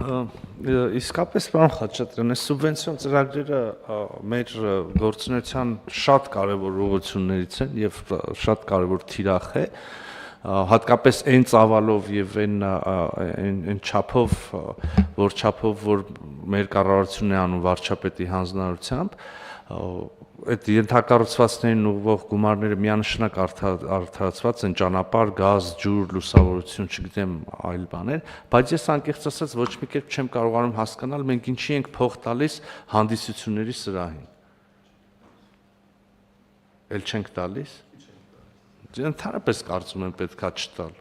Իսկապես պարոն Խաչատրյան, այս սուբվենցիոն ծրագրերը մեր գործունեության շատ կարևոր ուղղություններից են եւ շատ կարևոր թիրախ է, հատկապես այն ծավալով եւ այն չափով, որ մեր կառավարությունն է անում վարչապետի հանձնարարությամբ, այդ ենթակառուցվածքներին ուղղող գումարները միանշանակ արդարացված են, ճանապարհ, գազ, ջուր, լուսավորություն, չգիտեմ, այլ բաներ, բայց ես անկեղծ ասած ոչ մի կերպ չեմ կարողանում հասկանալ, մենք ինչի ենք փող տալիս հանդիսությունների սրահին։ Էլ չենք տալիս։ Ընդհանրապես կարծում եմ պետքա չտալ։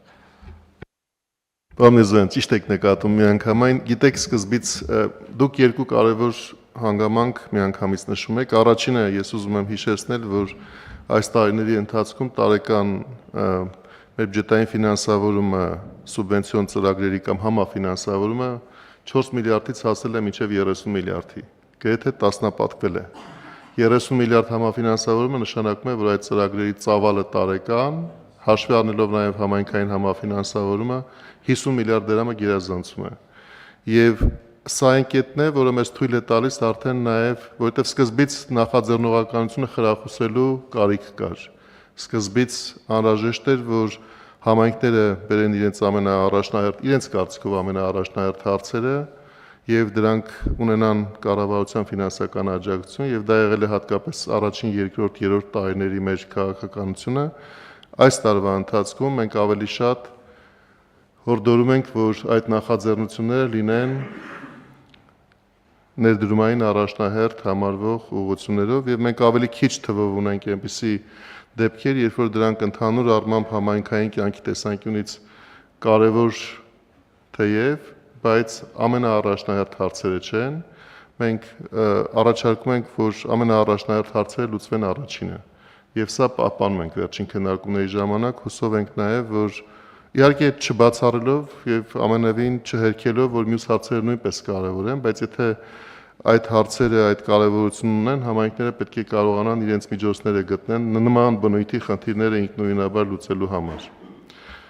Պարոն Միրզոյան, ճիշտ եք նկատում միանգամայն, գիտեք սկզբից դուք երկու կարևոր հանգամանք միանգամից նշում եք։ Առաջինը ես ուզում եմ հիշեցնել, որ այս տարիների ընթացքում տարեկան մեր բյուջետային ֆինանսավորումը, սուբվենցիոն ծրագրերի կամ համաֆինանսավորումը 4 միլիարդից հասել է մինչև 30 միլիարդի, գրեթե տասնապատկվել է։ 30 միլիարդ համաֆինանսավորումը նշանակում է, որ այդ ծրագրերի ծավալը տարեկան, հաշվի առնելով նաև համայնքային համաֆինանսավորումը, 50 միլիարդ դրամը գերազանցում է։ Եվ սա այն կետն է, որը մեզ թույլ է տալիս արդեն նաև, որովհետև սկզբից նախաձեռնողականությունը խրախուսելու կարիք կար։ Սկզբից անհրաժեշտ էր, որ համայնքները բերեն իրենց կարծիքով ամենաառաջնահերթ հարցերը եւ դրանք ունենան կառավարության ֆինանսական աջակցություն եւ դա եղել է հատկապես առաջին, երկրորդ, երրորդ տարիների մեր քաղաքականությունը։ Այս տարվա ընթացքում մենք ավելի շատ հորդորում ենք, որ այդ նախաձեռնությունները լինեն ներդրումային առաջնահերթ համարվող ուղղություններով եւ մենք ավելի քիչ թվով ունենք այնպիսի դեպքեր, երբ որ դրանք ընդհանուր առմամբ համայնքային կյանքի տեսանկյունից կարևոր թեև, բայց ամենաառաջնահերթ հարցերը չեն։ Մենք առաջարկում ենք, որ ամենաառաջնահերթ հարցերը լուծվեն առաջինը։ Եվ սա պահպանում ենք վերջին քննարկումների ժամանակ, հուսով ենք նաև, որ իհարկե չբացառելով եւ ամենևին չհերքելով, որ մյուս հարցերը նույնպես կարևոր են, բայց եթե այդ հարցերը այդ կարևորություն ունեն, համայնքները պետք է կարողանան իրենց միջոցները գտնեն նման բնույթի խնդիրները ինքնուրույնաբար լուծելու համար։